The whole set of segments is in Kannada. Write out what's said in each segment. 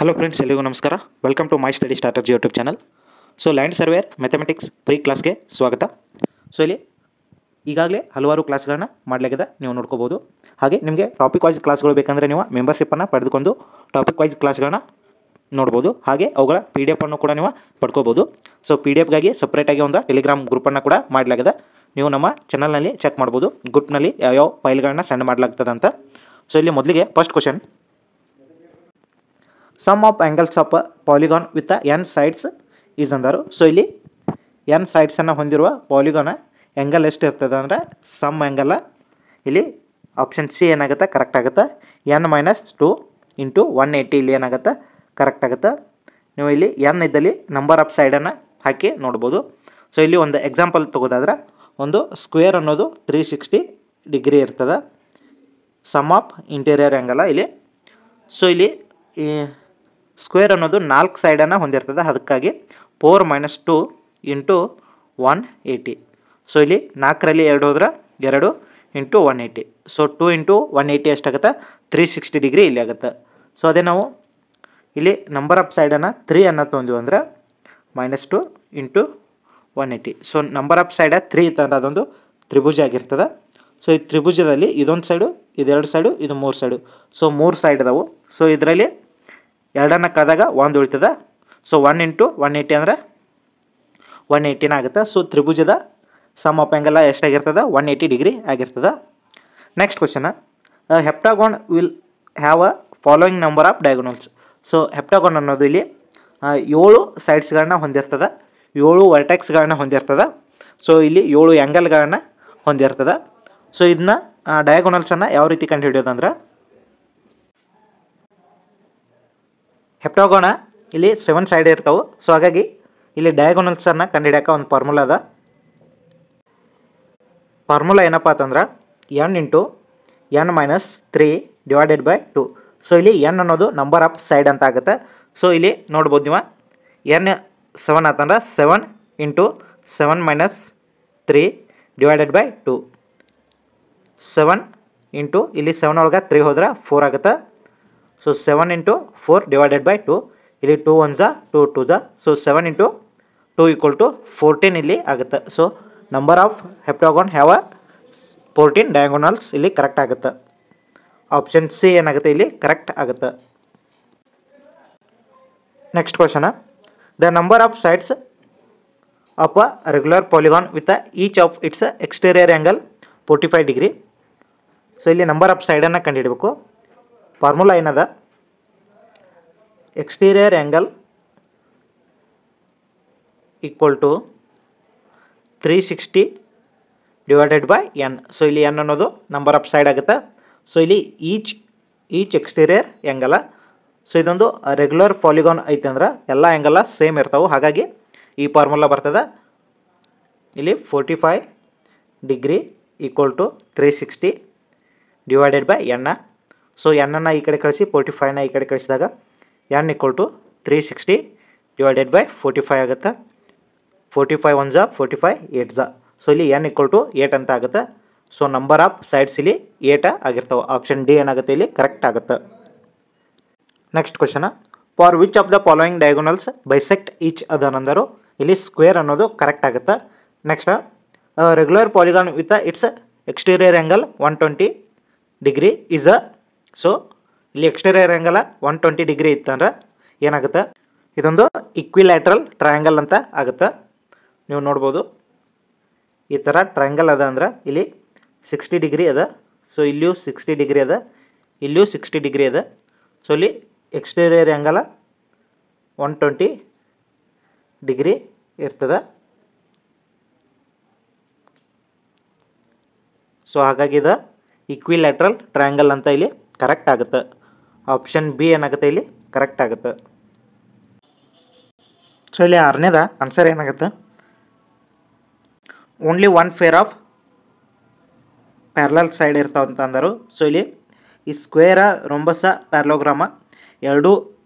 ಹಲೋ ಫ್ರೆಂಡ್ಸ್, ಎಲ್ಲರಿಗೂ ನಮಸ್ಕಾರ. Welcome to my study strategy YouTube channel. So line surveyor mathematics pre ಕ್ಲಾಸ್ಗೆ ಸ್ವಾಗತ. ಸೊ ಇಲ್ಲಿ ಈಗಾಗಲೇ ಹಲವಾರು ಕ್ಲಾಸ್ಗಳನ್ನ ಮಾಡಲಾಗಿದೆ, ನೀವು ನೋಡ್ಕೋಬೋದು. ಹಾಗೆ ನಿಮಗೆ ಟಾಪಿಕ್ ವೈಸ್ ಕ್ಲಾಸ್ಗಳು ಬೇಕಂದರೆ ನೀವು ಮೆಂಬರ್ಶಿಪ್ಪನ್ನು ಪಡೆದುಕೊಂಡು ಟಾಪಿಕ್ ವೈಸ್ ಕ್ಲಾಸ್ಗಳನ್ನ ನೋಡ್ಬೋದು. ಹಾಗೆ ಅವುಗಳ PDF ಅನ್ನು ಕೂಡ ನೀವು ಪಡ್ಕೋಬೋದು. ಸೊ PDFಗಾಗಿ ಸಪ್ರೇಟಾಗಿ ಒಂದು ಟೆಲಿಗ್ರಾಮ್ ಗ್ರೂಪನ್ನು ಕೂಡ ಮಾಡಲಾಗಿದೆ, ನೀವು ನಮ್ಮ ಚಾನಲ್ನಲ್ಲಿ ಚೆಕ್ ಮಾಡ್ಬೋದು. ಗ್ರೂಪ್ನಲ್ಲಿ ಯಾವ್ಯಾವ ಫೈಲ್ಗಳನ್ನ ಸೆಂಡ್ ಮಾಡಲಾಗ್ತದೆ ಅಂತ. ಸೊ ಇಲ್ಲಿ ಮೊದಲಿಗೆ first question, sum of angles of polygon with n sides is ಅಂದರು. ಸೊ ಇಲ್ಲಿ n ಸೈಡ್ಸನ್ನು ಹೊಂದಿರುವ ಪಾಲಿಗಾನ ಆ್ಯಂಗಲ್ ಎಷ್ಟು ಇರ್ತದೆ ಅಂದರೆ ಸಮ್ ಆ್ಯಂಗಲ್ ಇಲ್ಲಿ ಆಪ್ಷನ್ ಸಿ ಏನಾಗುತ್ತೆ, ಕರೆಕ್ಟ್ ಆಗುತ್ತೆ. n-2 ಇಂಟು 180 ಇಲ್ಲಿ ಏನಾಗುತ್ತೆ, ಕರೆಕ್ಟ್ ಆಗುತ್ತೆ. ನೀವು ಇಲ್ಲಿ n ಇದ್ದಲ್ಲಿ ನಂಬರ್ ಆಫ್ ಸೈಡನ್ನು ಹಾಕಿ ನೋಡ್ಬೋದು. ಸೊ ಇಲ್ಲಿ ಒಂದು ಎಕ್ಸಾಂಪಲ್ ತೊಗೋದಾದ್ರೆ, ಒಂದು ಸ್ಕ್ವೇರ್ ಅನ್ನೋದು 360 ಡಿಗ್ರಿ ಇರ್ತದೆ, ಸಮ್ ಆಫ್ ಇಂಟೀರಿಯರ್ ಆ್ಯಂಗಲ ಇಲ್ಲಿ. ಸೊ ಇಲ್ಲಿ ಈ ಸ್ಕ್ವೇರ್ ಅನ್ನೋದು 4 ಸೈಡನ್ನು ಹೊಂದಿರ್ತದೆ, ಅದಕ್ಕಾಗಿ 4 - 2 ಇಂಟು 180. ಸೊ ಇಲ್ಲಿ 4ರಲ್ಲಿ 2 ಹೋದ್ರೆ 2 ಇಂಟು 180. ಸೊ 2 ಇಂಟು 180 ಎಷ್ಟಾಗುತ್ತೆ, 360 ಡಿಗ್ರಿ ಇಲ್ಲಿ ಆಗುತ್ತೆ. ಸೊ ಅದೇ ನಾವು ಇಲ್ಲಿ ನಂಬರ್ ಆಫ್ ಸೈಡನ್ನು 3 ಅನ್ನು ತೊಗೊಂಡಿವಿ ಅಂದರೆ -2 ಇಂಟು 180. ಸೊ ನಂಬರ್ ಆಫ್ ಸೈಡ 3 ಇತ್ತಂದ್ರೆ ಅದೊಂದು ತ್ರಿಭುಜ ಆಗಿರ್ತದೆ. ಸೊ ಈ ತ್ರಿಭುಜದಲ್ಲಿ ಇದೊಂದು ಸೈಡು, ಇದೆರಡು ಸೈಡು, ಇದು 3 ಸೈಡು. ಸೊ 3 ಸೈಡ್ ಅದಾವು. ಸೊ ಇದರಲ್ಲಿ 2 ಕಳೆದಾಗ 1 ಉಳಿತದೆ. ಸೊ 1 ಇಂಟು 180 ಅಂದರೆ 180 ಆಗುತ್ತೆ. ಸೊ ತ್ರಿಭುಜದ ಸಮ್ ಆಫ್ ಆ್ಯಂಗಲ್ ಎಷ್ಟಾಗಿರ್ತದೆ, 180 ಡಿಗ್ರಿ ಆಗಿರ್ತದೆ. Next question, heptagon will have a following number of diagonals. So heptagon ಅನ್ನೋದು ಇಲ್ಲಿ 7 ಸೈಡ್ಸ್ಗಳನ್ನ ಹೊಂದಿರ್ತದೆ, 7 ವರ್ಟೆಕ್ಸ್ಗಳನ್ನ ಹೊಂದಿರ್ತದೆ. ಸೊ ಇಲ್ಲಿ 7 ಆ್ಯಂಗಲ್ಗಳನ್ನ ಹೊಂದಿರ್ತದೆ. ಸೊ ಇದನ್ನ ಡಯಾಗೋನಲ್ಸನ್ನು ಯಾವ ರೀತಿ ಕಂಡು ಹಿಡಿಯೋದಂದ್ರೆ, ಹೆಪ್ಟಾಗೋನ ಇಲ್ಲಿ 7 ಸೈಡ್ ಇರ್ತಾವೆ. ಸೊ ಹಾಗಾಗಿ ಇಲ್ಲಿ ಡಯಾಗೋನಲ್ಸನ್ನು ಕಂಡುಹಿಡಿಯೋಕೆ ಒಂದು ಫಾರ್ಮುಲಾ ಅದ. ಫಾರ್ಮುಲಾ ಏನಪ್ಪ ಅಂತಂದ್ರೆ n into n-3 divided by 2. So ಇಲ್ಲಿ n ಅನ್ನೋದು ನಂಬರ್ ಆಫ್ ಸೈಡ್ ಅಂತ ಆಗುತ್ತೆ. ಸೊ ಇಲ್ಲಿ ನೋಡ್ಬೋದು ನೀವು, n 7 ಆತಂದ್ರೆ 7 ಇಂಟು 7-3 ಡಿವೈಡೆಡ್ ಬೈ 2. 7 ಇಂಟು ಇಲ್ಲಿ 7 ಒಳಗೆ 3 ಹೋದ್ರೆ 4 ಆಗುತ್ತೆ. So 7 into 4 divided by 2. ಇಲ್ಲಿ 2 1 2 2. ಸೊ 7 ಇಂಟು 2 = 14 ಇಲ್ಲಿ ಆಗುತ್ತೆ. So number of heptagon have 14 diagonals ಇಲ್ಲಿ ಕರೆಕ್ಟ್ ಆಗುತ್ತೆ. ಆಪ್ಷನ್ ಸಿ ಏನಾಗುತ್ತೆ, ಇಲ್ಲಿ ಕರೆಕ್ಟ್ ಆಗುತ್ತೆ. Next question, the number of sides of a regular polygon with each of its exterior angle 45 degree. So ಇಲ್ಲಿ ನಂಬರ್ ಆಫ್ ಸೈಡನ್ನು ಕಂಡುಹಿಡಬೇಕು. ಫಾರ್ಮುಲಾ ಏನದ, exterior angle = 360 divided by n. So ಇಲ್ಲಿ n ಅನ್ನೋದು ನಂಬರ್ ಆಫ್ ಸೈಡ್ ಆಗುತ್ತೆ. ಸೊ ಇಲ್ಲಿ ಈಚ್ ಎಕ್ಸ್ಟೀರಿಯರ್ ಆ್ಯಂಗಲ. ಸೊ ಇದೊಂದು ರೆಗ್ಯುಲರ್ ಪಾಲಿಗಾನ್ ಐತೆ ಅಂದ್ರೆ ಎಲ್ಲ ಆ್ಯಂಗಲ ಸೇಮ್ ಇರ್ತಾವೆ, ಹಾಗಾಗಿ ಈ ಫಾರ್ಮುಲಾ ಬರ್ತದೆ. ಇಲ್ಲಿ 45 degree = 360 divided by n. So n ಈ ಕಡೆ ಕಳಿಸಿ 45ನ ಈ ಕಡೆ ಕಳಿಸಿದಾಗ n = 360 ಡಿವೈಡೆಡ್ ಬೈ 45 ಆಗುತ್ತೆ. 45 1 45 8. ಸೊ ಇಲ್ಲಿ n = 8 ಅಂತ ಆಗುತ್ತೆ. ಸೊ ನಂಬರ್ ಆಫ್ ಸೈಡ್ಸ್ ಇಲ್ಲಿ 8 ಆಗಿರ್ತವೆ. ಆಪ್ಷನ್ ಡಿ ಏನಾಗುತ್ತೆ, ಇಲ್ಲಿ ಕರೆಕ್ಟ್ ಆಗುತ್ತೆ. Next question, for which of the following diagonals bisect each other ಅಂದರು. ಇಲ್ಲಿ ಸ್ಕ್ವೇರ್ ಅನ್ನೋದು ಕರೆಕ್ಟ್ ಆಗುತ್ತೆ. Next, regular polygon with its exterior angle 120 degree is a. So ಇಲ್ಲಿ ಎಕ್ಸ್ಟೀರಿಯರ್ ಆ್ಯಂಗಲ್ 120 ಡಿಗ್ರಿ ಇತ್ತಂದ್ರೆ ಏನಾಗುತ್ತೆ, ಇದೊಂದು ಇಕ್ವಿಲ್ಯಾಟ್ರಲ್ ಟ್ರಯಾಂಗಲ್ ಅಂತ ಆಗುತ್ತೆ. ನೀವು ನೋಡ್ಬೋದು, ಈ ಥರ ಟ್ರಯಾಂಗಲ್ ಅದ ಅಂದ್ರೆ ಇಲ್ಲಿ 60 ಡಿಗ್ರಿ ಅದ. ಸೊ ಇಲ್ಲಿಯೂ 60 ಡಿಗ್ರಿ ಅದ, ಇಲ್ಲಿಯೂ 60 ಡಿಗ್ರಿ ಅದ. ಸೊ ಇಲ್ಲಿ ಎಕ್ಸ್ಟೀರಿಯರ್ ಆ್ಯಂಗಲ್ 120 ಡಿಗ್ರಿ ಇರ್ತದೆ. ಸೊ ಹಾಗಾಗಿ ಇದು ಇಕ್ವಿಲ್ಯಾಟ್ರಲ್ ಟ್ರಯಾಂಗಲ್ ಅಂತ ಇಲ್ಲಿ ಕರೆಕ್ಟ್ ಆಗುತ್ತೆ. ಆಪ್ಷನ್ ಬಿ ಏನಾಗುತ್ತೆ, ಇಲ್ಲಿ ಕರೆಕ್ಟ್ ಆಗುತ್ತೆ. ಸೊ ಇಲ್ಲಿ 6ನೇದ ಆನ್ಸರ್ ಏನಾಗುತ್ತೆ, only 1 pair of parallel side ಇರ್ತಾವೆ ಅಂತ ಅಂದರು. ಸೊ ಇಲ್ಲಿ ಈ ಸ್ಕ್ವೇರ ರೊಂಬಸ ಪ್ಯಾರಲೋಗ್ರಾಮ 2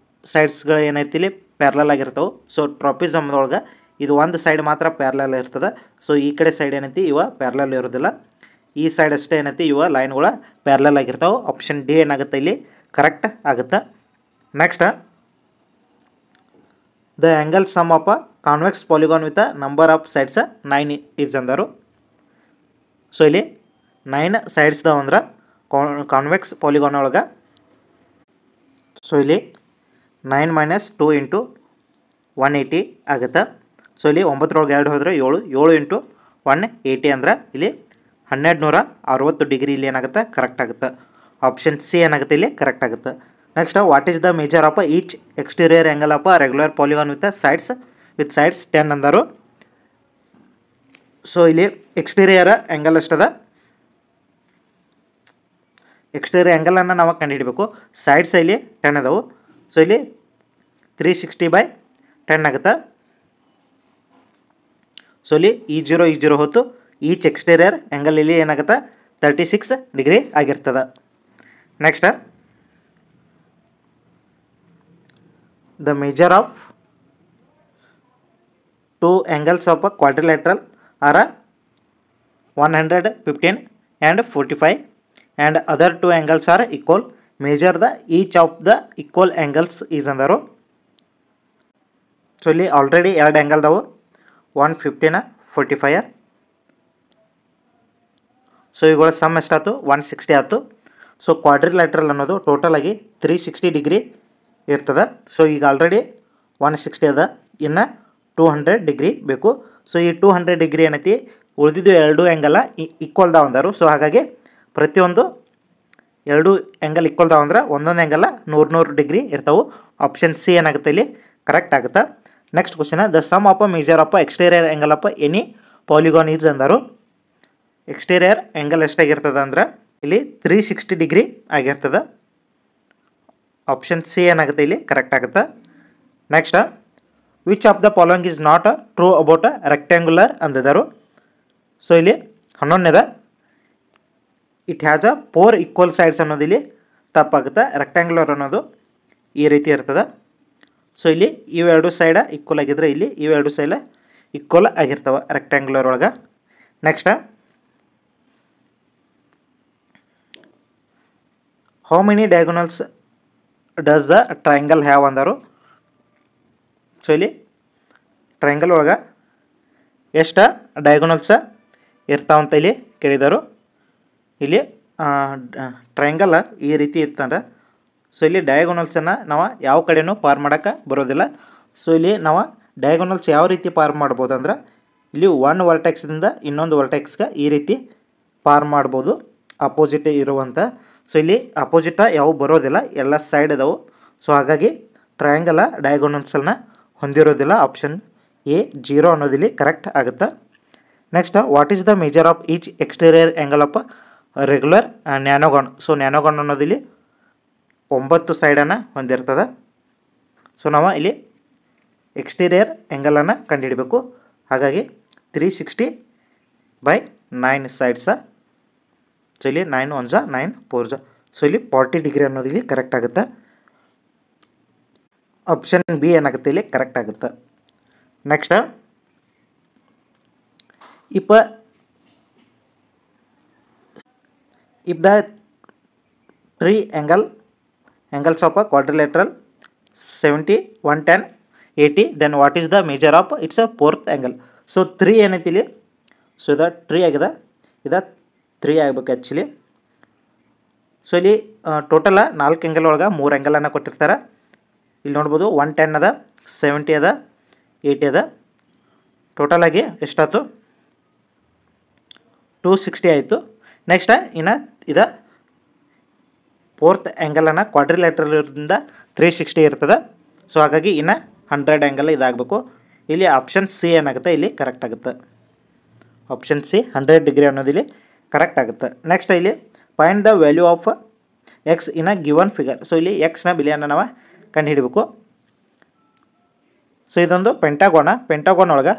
ಸೈಡ್ಸ್ಗಳು ಏನೈತಿ ಇಲ್ಲಿ ಪ್ಯಾರಲಲ್ ಆಗಿರ್ತಾವೆ. ಸೊ ಟ್ರಾಪಿಸಮ್ದೊಳಗೆ ಇದು ಒಂದು ಸೈಡ್ ಮಾತ್ರ ಪ್ಯಾರಲಲ್ ಇರ್ತದೆ. ಸೊ ಈ ಕಡೆ ಸೈಡ್ ಏನೈತಿ ಇವ ಪ್ಯಾರಲಲ್ ಇರೋದಿಲ್ಲ, ಈ ಸೈಡ್ ಅಷ್ಟೇ ಏನೈತಿ ಇವ ಲೈನ್ಗಳು ಪ್ಯಾರಲಲ್ ಆಗಿರ್ತಾವೆ. ಆಪ್ಷನ್ ಡಿ ಏನಾಗುತ್ತೆ, ಇಲ್ಲಿ ಕರೆಕ್ಟ್ ಆಗುತ್ತೆ. Next, the angle sum of a convex polygon with number of sides 9 is ಅಂದರು. ಸೊ ಇಲ್ಲಿ 9 ಸೈಡ್ಸ್ ಅದಾವ ಅಂದ್ರೆ ಕಾನ್ವೆಕ್ಸ್ ಪಾಲಿಗಾನ್ ಒಳಗೆ. ಸೊ ಇಲ್ಲಿ 9 ಮೈನಸ್ 2 ಇಂಟು 180 ಆಗುತ್ತೆ. ಸೊ ಇಲ್ಲಿ 9 2 ಹೋದರೆ 7 7 ಇಂಟು 180 ಅಂದ್ರೆ ಇಲ್ಲಿ 1260 ಡಿಗ್ರಿ ಇಲ್ಲಿ ಏನಾಗುತ್ತೆ ಕರೆಕ್ಟ್ ಆಗುತ್ತೆ. ಆಪ್ಷನ್ ಸಿ ಏನಾಗುತ್ತೆ ಇಲ್ಲಿ ಕರೆಕ್ಟ್ ಆಗುತ್ತೆ. Next what is the major of each exterior angle of regular polygon with sides 10 ಅಂದರು. ಸೊ ಇಲ್ಲಿ ಎಕ್ಸ್ಟೀರಿಯರ್ ಆ್ಯಂಗಲ್ ಎಷ್ಟದ, ಎಕ್ಸ್ಟೀರಿಯರ್ ಆ್ಯಂಗಲನ್ನು ನಾವು ಕಂಡುಹಿಡಬೇಕು. ಸೈಡ್ಸ್ ಇಲ್ಲಿ 10 ಅದಾವು. ಸೊ ಇಲ್ಲಿ 360/10 ಆಗುತ್ತೆ. ಸೊ ಇಲ್ಲಿ ಈ ಜೀರೋ ಹೊತ್ತು ಈಚ್ ಎಕ್ಸ್ಟೀರಿಯರ್ ಆ್ಯಂಗಲ್ ಇಲ್ಲಿ ಏನಾಗುತ್ತೆ 36 ಡಿಗ್ರಿ ಆಗಿರ್ತದೆ. Next the major of 2 angles of a quadrilateral are 115 and 45 and other 2 angles are equal. Measure the each of the equal angles is ಅಂದರು. ಸೊ ಇಲ್ಲಿ ಆಲ್ರೆಡಿ 2 ಆ್ಯಂಗಲ್ ಅದಾವು, 115 45. ಸೊ ಇವುಗಳ ಸಮ್ ಎಷ್ಟಾಯ್ತು 160 ಆಯ್ತು. ಸೊ ಕ್ವಾಡ್ರಿಲ್ಯಾಟ್ರಲ್ ಅನ್ನೋದು ಟೋಟಲ್ ಆಗಿ 360 ಡಿಗ್ರಿ ಇರ್ತದೆ. ಸೊ ಈಗ ಆಲ್ರೆಡಿ 160 ಅದ, ಇನ್ನು 200 ಡಿಗ್ರಿ ಬೇಕು. ಸೊ ಈ 200 ಡಿಗ್ರಿ ಏನೈತಿ ಉಳಿದಿದ್ದು 2 ಆ್ಯಂಗಲ ಈಕ್ವಲ್ದಾವ ಅಂದರು. ಸೊ ಹಾಗಾಗಿ ಪ್ರತಿಯೊಂದು 2 ಆ್ಯಂಗಲ್ ಈಕ್ವಲ್ದಾವ ಅಂದ್ರೆ ಒಂದೊಂದು ಆ್ಯಂಗಲ 100 ಡಿಗ್ರಿ ಇರ್ತಾವೆ. ಆಪ್ಷನ್ ಸಿ ಏನಾಗುತ್ತೆ ಇಲ್ಲಿ ಕರೆಕ್ಟ್ ಆಗುತ್ತೆ. Next question, the sum of a measure of exterior angle of any polygon is ಅಂದರು. ಎಕ್ಸ್ಟೀರಿಯರ್ ಆ್ಯಂಗಲ್ ಎಷ್ಟಾಗಿರ್ತದೆ ಅಂದ್ರೆ ಇಲ್ಲಿ 360 ಡಿಗ್ರಿ ಆಗಿರ್ತದೆ. ಆಪ್ಷನ್ ಸಿ ಏನಾಗುತ್ತೆ ಇಲ್ಲಿ ಕರೆಕ್ಟ್ ಆಗುತ್ತೆ. Next, which of the following is not true about rectangular ಅಂದಿದ್ದಾರೆ. ಸೊ ಇಲ್ಲಿ 11ನೇದ it has a 4 equal sides ಅನ್ನೋದು ಇಲ್ಲಿ ತಪ್ಪಾಗುತ್ತೆ. ರೆಕ್ಟ್ಯಾಂಗ್ಯುಲರ್ ಅನ್ನೋದು ಈ ರೀತಿ ಇರ್ತದೆ. ಸೊ ಇಲ್ಲಿ ಇವೆರಡು ಸೈಡ ಈಕ್ವಲ್ ಆಗಿದ್ರೆ ಇಲ್ಲಿ ಇವೆರಡು ಸೈಡ ಈಕ್ವಲ್ ಆಗಿರ್ತವೆ ರೆಕ್ಟ್ಯಾಂಗ್ಯುಲರ್ ಒಳಗೆ. Next, how many diagonals does the triangle have ಅಂದರು. ಸೊ ಇಲ್ಲಿ ಟ್ರಯಾಂಗಲ್ ಒಳಗೆ ಎಷ್ಟು ಡಯಾಗೋನಲ್ಸ ಇರ್ತಾವಂತ ಇಲ್ಲಿ ಕೇಳಿದರು. ಇಲ್ಲಿ ಟ್ರಯಾಂಗಲ್ ಈ ರೀತಿ ಇತ್ತಂದ್ರೆ ಸೊ ಇಲ್ಲಿ ಡಯಾಗೋನಲ್ಸನ್ನು ನಾವು ಯಾವ ಕಡೆಯೂ ಪಾರ್ ಮಾಡೋಕ್ಕೆ ಬರೋದಿಲ್ಲ. ಸೊ ಇಲ್ಲಿ ನಾವು ಡಯಾಗೋನಲ್ಸ್ ಯಾವ ರೀತಿ ಪಾರ್ ಮಾಡ್ಬೋದು ಅಂದ್ರೆ ಇಲ್ಲಿ ಒಂದು ವರ್ಟೆಕ್ಸ್ದಿಂದ ಇನ್ನೊಂದು ವರ್ಟೆಕ್ಸ್ಗೆ ಈ ರೀತಿ ಪಾರ್ ಮಾಡ್ಬೋದು ಅಪೋಸಿಟ್ ಇರುವಂಥ. ಸೊ ಇಲ್ಲಿ ಅಪೋಸಿಟ ಯಾವ ಬರೋದಿಲ್ಲ, ಎಲ್ಲ ಸೈಡ್ ಅದಾವು. ಸೊ ಹಾಗಾಗಿ ಟ್ರಯಾಂಗಲ್ ಡಯಾಗೋನಲ್ಸನ್ನು ಹೊಂದಿರೋದಿಲ್ಲ. ಆಪ್ಷನ್ ಎ 0 ಅನ್ನೋದಿಲ್ಲಿ ಕರೆಕ್ಟ್ ಆಗುತ್ತೆ. Next, what is the major of each exterior angle of regular nonagon. So nonagon ಅನ್ನೋದಿಲ್ಲಿ 9 ಸೈಡನ್ನು ಹೊಂದಿರ್ತದೆ. ಸೊ ನಾವು ಇಲ್ಲಿ ಎಕ್ಸ್ಟೀರಿಯರ್ ಆ್ಯಂಗಲನ್ನು ಕಂಡುಹಿಡಬೇಕು. ಹಾಗಾಗಿ 360/9 ಸೈಡ್ಸ. ಸೊ ಇಲ್ಲಿ 9 1 9 4. ಸೊ ಇಲ್ಲಿ 40 ಡಿಗ್ರಿ ಅನ್ನೋದು ಇಲ್ಲಿ ಕರೆಕ್ಟ್ ಆಗುತ್ತೆ. ಆಪ್ಷನ್ ಬಿ ಏನಾಗುತ್ತೆ ಇಲ್ಲಿ ಕರೆಕ್ಟ್ ಆಗುತ್ತೆ. Next, if the 3 angles of a quadrilateral 70 110 80 then what is the measure of its a fourth angle. So 3 ಏನೈತಿ ಇಲ್ಲಿ, ಸೊ ಇದು 3 ಆಗಿದೆ, ಇದು 3 ಆಗಬೇಕು ಆ್ಯಕ್ಚುಲಿ. ಸೊ ಇಲ್ಲಿ ಟೋಟಲ 4 ಆ್ಯಂಗಲ್ ಒಳಗೆ 3 ಆ್ಯಂಗಲನ್ನು ಕೊಟ್ಟಿರ್ತಾರೆ. ಇಲ್ಲಿ ನೋಡ್ಬೋದು 110 ಅದ, 70 ಅದ, 80 ಅದ. ಟೋಟಲಾಗಿ ಎಷ್ಟಾಯ್ತು 260 ಆಯಿತು. ನೆಕ್ಸ್ಟ್ ಇನ್ನು ಇದು 4th ಆ್ಯಂಗಲನ್ನು ಕ್ವಾಡ್ರಿಲ್ಯಾಟ್ರಲ್ ಇರೋದ್ರಿಂದ 360 ಇರ್ತದೆ. ಸೊ ಹಾಗಾಗಿ ಇನ್ನು 100 ಆ್ಯಂಗಲ್ ಇದಾಗಬೇಕು. ಇಲ್ಲಿ ಆಪ್ಷನ್ ಸಿ ಏನಾಗುತ್ತೆ ಇಲ್ಲಿ ಕರೆಕ್ಟ್ ಆಗುತ್ತೆ. ಆಪ್ಷನ್ ಸಿ 100 ಡಿಗ್ರಿ ಅನ್ನೋದಿಲ್ಲಿ ಕರೆಕ್ಟ್ ಆಗುತ್ತೆ. ನೆಕ್ಸ್ಟ್ ಇಲ್ಲಿ find the value of X in a given figure. So ಇಲ್ಲಿ ಎಕ್ಸ್ನ ಬೆಲೆಯನ್ನು ನಾವು ಕಂಡುಹಿಡಬೇಕು. ಸೊ ಇದೊಂದು ಪೆಂಟಾಗೋನ್ ಒಳಗೆ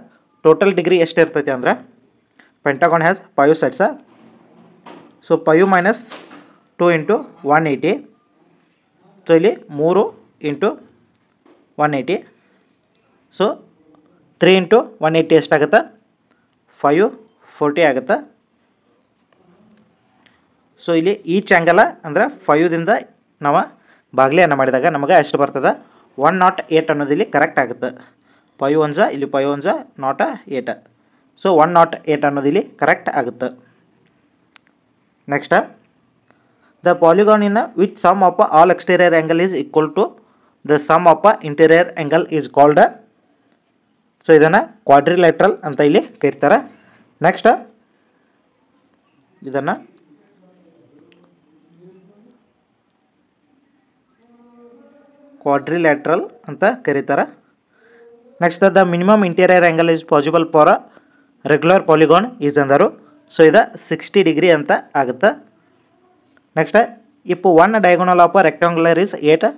ಟೋಟಲ್ ಡಿಗ್ರಿ ಎಷ್ಟು ಇರ್ತೈತಿ ಅಂದರೆ pentagon has 5 sides. So 5 minus 2 into 180. So ಇಲ್ಲಿ 3 ಇಂಟು 180. ಸೊ 3 ಇಂಟು 180 ಎಷ್ಟಾಗುತ್ತೆ 540 ಆಗುತ್ತೆ. ಸೊ ಇಲ್ಲಿ ಈಚ್ ಆ್ಯಂಗಲ ಅಂದರೆ 5ದಿಂದ ನಾವು ಬಾಗಿಲೆಯನ್ನು ಮಾಡಿದಾಗ ನಮಗೆ ಎಷ್ಟು ಬರ್ತದೆ 108 ಅನ್ನೋದಿಲ್ಲಿ ಕರೆಕ್ಟ್ ಆಗುತ್ತೆ. 5 1 ಇಲ್ಲಿ 5 1 ನಾಟ್ 8. ಸೊ 108 ಅನ್ನೋದು ಇಲ್ಲಿ ಕರೆಕ್ಟ್ ಆಗುತ್ತೆ. Next the polygon in which sum of all exterior angle is equal to the sum of interior angle is called. So ಇದನ್ನು ಕ್ವಾಡ್ರಿಲ್ಯಾಟ್ರಲ್ ಅಂತ ಇಲ್ಲಿ ಕರೀತಾರೆ. ನೆಕ್ಸ್ಟ್ ಇದನ್ನು ಕ್ವಾಡ್ರಿಲ್ಯಾಟ್ರಲ್ ಅಂತ ಕರೀತಾರೆ. Next the minimum interior angle is possible for regular polygon is ಅಂದರು. ಸೊ ಇದು 60 ಡಿಗ್ರಿ ಅಂತ ಆಗುತ್ತೆ. Next if one diagonal of rectangular is 8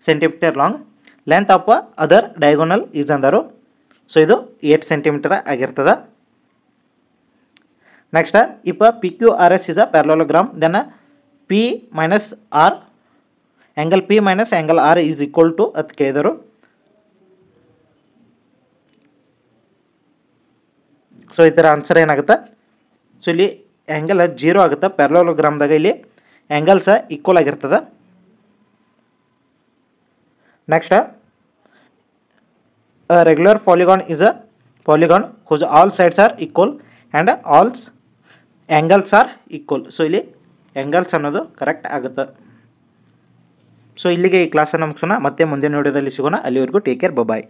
centimetre long, length of other diagonal is ಅಂದರು. ಸೊ ಇದು 8 ಸೆಂಟಿಮೀಟರ್ ಆಗಿರ್ತದೆ. Next if P Q R S is a parallelogram then P minus R angle P minus angle R is equal to ಅಂತ ಕೇಳಿದರು. ಸೊ ಇದರ ಆನ್ಸರ್ ಏನಾಗುತ್ತೆ? ಸೊ ಇಲ್ಲಿ ಆ್ಯಂಗಲ್ 0 ಆಗುತ್ತೆ. ಪ್ಯಾರಲೋಗ್ರಾಮ್ದಾಗ ಇಲ್ಲಿ ಆ್ಯಂಗಲ್ಸ್ ಈಕ್ವಲ್ ಆಗಿರ್ತದೆ. Next regular polygon is a polygon whose all sides are equal and all angles are equal. So ಇಲ್ಲಿ ಆ್ಯಂಗಲ್ಸ್ ಅನ್ನೋದು ಕರೆಕ್ಟ್ ಆಗುತ್ತೆ. ಸೊ ಇಲ್ಲಿಗೆ ಈ ಕ್ಲಾಸನ್ನು ಮುಗಿಸೋಣ. ಮತ್ತೆ ಮುಂದಿನ ವಿಡಿಯೋದಲ್ಲಿ ಸಿಗೋಣ. ಅಲ್ಲಿವರೆಗೂ ಟೇಕ್ ಕೇರ್, ಬಾಯ್.